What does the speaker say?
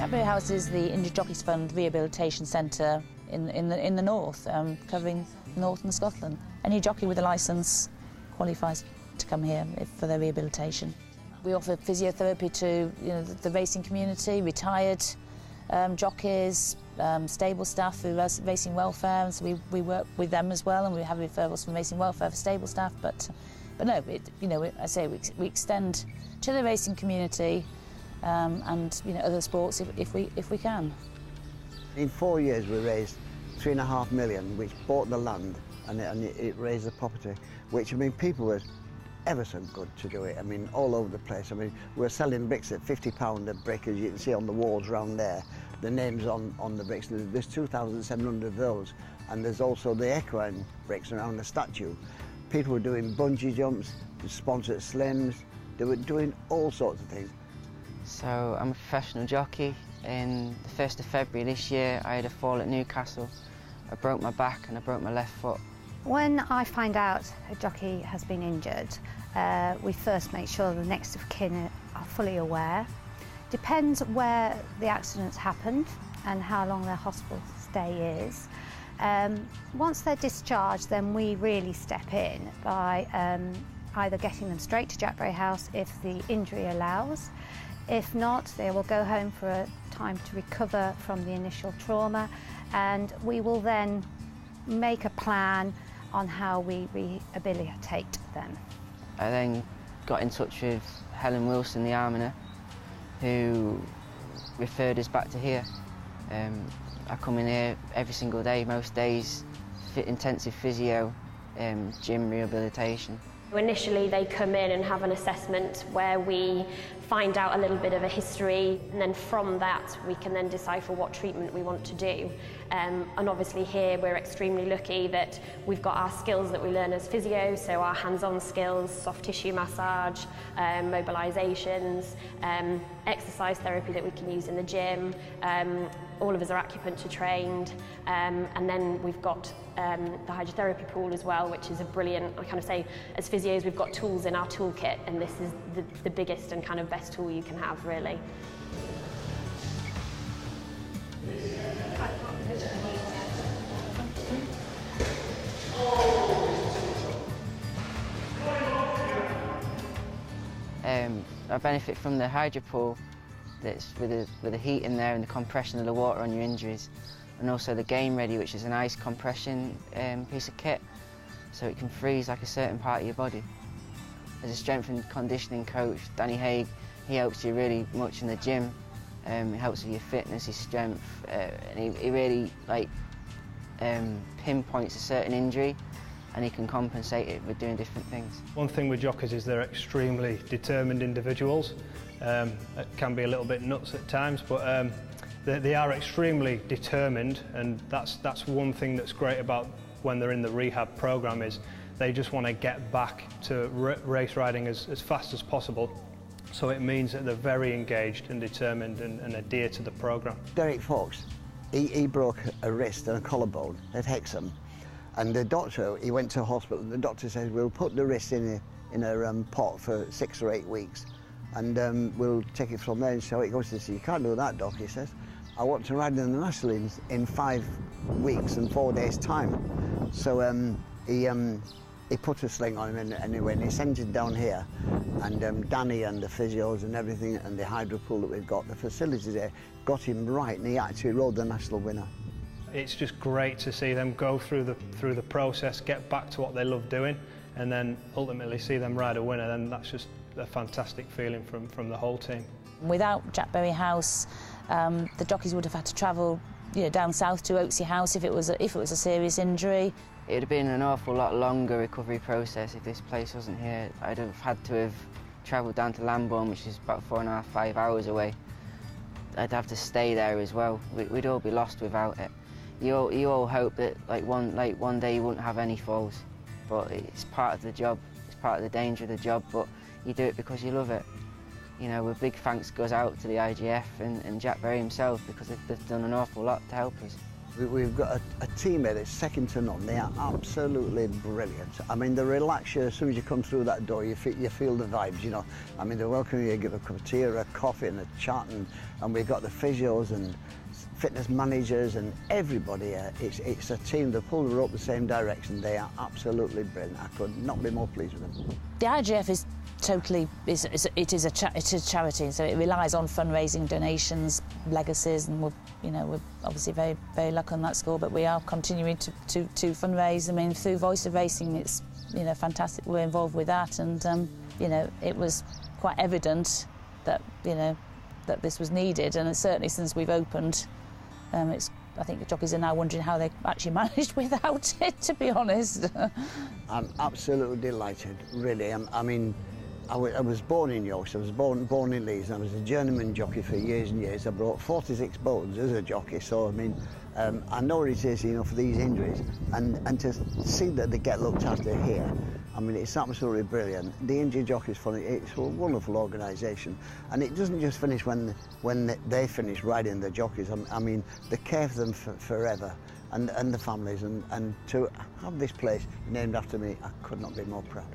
Jack Berry House is the Injured Jockeys Fund Rehabilitation Centre in the north, covering North and Scotland. Any jockey with a licence qualifies to come here for their rehabilitation. We offer physiotherapy to the racing community, retired jockeys, stable staff through racing welfare, and so we work with them as well, and we have referrals from racing welfare for stable staff. But no, I say we extend to the racing community and other sports if we can. In 4 years we raised £3.5 million, which bought the land and it raised the property, which people were ever so good to do it. All over the place. We're selling bricks at £50 a brick, as you can see on the walls around there. The names on the bricks. There's 2,700 of those, and there's also the equine bricks around the statue. People were doing bungee jumps, sponsored slims. They were doing all sorts of things. So I'm a professional jockey. In the 1st of February this year, I had a fall at Newcastle. I broke my back and I broke my left foot. When I find out a jockey has been injured, we first make sure the next of kin are fully aware. Depends where the accident's happened and how long their hospital stay is. Once they're discharged, then we really step in by either getting them straight to Jack Berry House if the injury allows. If not, they will go home for a time to recover from the initial trauma, and we will then make a plan on how we rehabilitate them. I then got in touch with Helen Wilson, the almoner, who referred us back to here. I come in here every single day, most days, intensive physio, gym rehabilitation. Initially they come in and have an assessment where we find out a little bit of a history, and then from that we can then decipher what treatment we want to do. And obviously here we're extremely lucky that we've got our skills that we learn as physio, so our hands-on skills, soft tissue massage, mobilisations, exercise therapy that we can use in the gym. All of us are acupuncture trained, and then we've got the hydrotherapy pool as well, which is a brilliant, I kind of say, as physios we've got tools in our toolkit, and this is the biggest and kind of best tool you can have, really. I benefit from the hydro pool that's with the heat in there and the compression of the water on your injuries, and also the Game Ready, which is an ice compression piece of kit, so it can freeze like a certain part of your body. As a strength and conditioning coach, Danny Haig, he helps you really much in the gym. It helps with your fitness, your strength, and he really pinpoints a certain injury, and he can compensate it with doing different things. One thing with jockeys is they're extremely determined individuals. It can be a little bit nuts at times, but they are extremely determined, and that's one thing that's great about when they're in the rehab program, is they just want to get back to race riding as fast as possible. So it means that they're very engaged and determined and adhere to the program. Derek Fox, he broke a wrist and a collarbone at Hexham, and the doctor, he went to hospital, and the doctor said, we'll put the wrist in a pot for 6 or 8 weeks, and we'll take it from there and see how it goes. He said, you can't do that, Doc, he says. I want to ride in the National in 5 weeks and 4 days' time. So he put a sling on him anyway, and he sent him down here. And Danny and the physios and everything, and the hydro pool that we've got, the facilities there, got him right, and he actually rode the national winner. It's just great to see them go through the process, get back to what they love doing, and then ultimately see them ride a winner. Then that's just a fantastic feeling from the whole team. Without Jack Berry House, the jockeys would have had to travel down south to Oaksey House if it was a serious injury. It would have been an awful lot longer recovery process if this place wasn't here. I'd have had to have travelled down to Lambourne, which is about 4.5 to 5 hours away. I'd have to stay there as well. We'd all be lost without it. You all hope that one day you wouldn't have any falls, but it's part of the job. It's part of the danger of the job, but you do it because you love it. A big thanks goes out to the IGF and Jack Berry himself, because they've done an awful lot to help us. We've got a team here that's second to none. They are absolutely brilliant. I mean, they relax you as soon as you come through that door. You feel the vibes, you know. I mean, they welcome you, give a cup of tea or a coffee and a chat, and we've got the physios and fitness managers and everybody here. It's a team that pull the rope the same direction. They are absolutely brilliant. I could not be more pleased with them. The IGF is totally, it's a charity, so it relies on fundraising, donations, legacies, and we're obviously very, very lucky on that score, but we are continuing to fundraise. I mean, through Voice of Racing, it's, fantastic. We're involved with that, and, it was quite evident that, that this was needed, and certainly since we've opened, I think the jockeys are now wondering how they actually managed without it, to be honest. I'm absolutely delighted, really. I mean, I was born in Yorkshire, I was born in Leeds, and I was a journeyman jockey for years and years. I brought 46 boats as a jockey, so I mean, I know what it is, for these injuries, and to see that they get looked after here, I mean, it's absolutely brilliant. The Injured Jockeys Fund, it's a wonderful organisation, and it doesn't just finish when they finish riding the jockeys. I mean, they care for them forever, and the families, and to have this place named after me, I could not be more proud.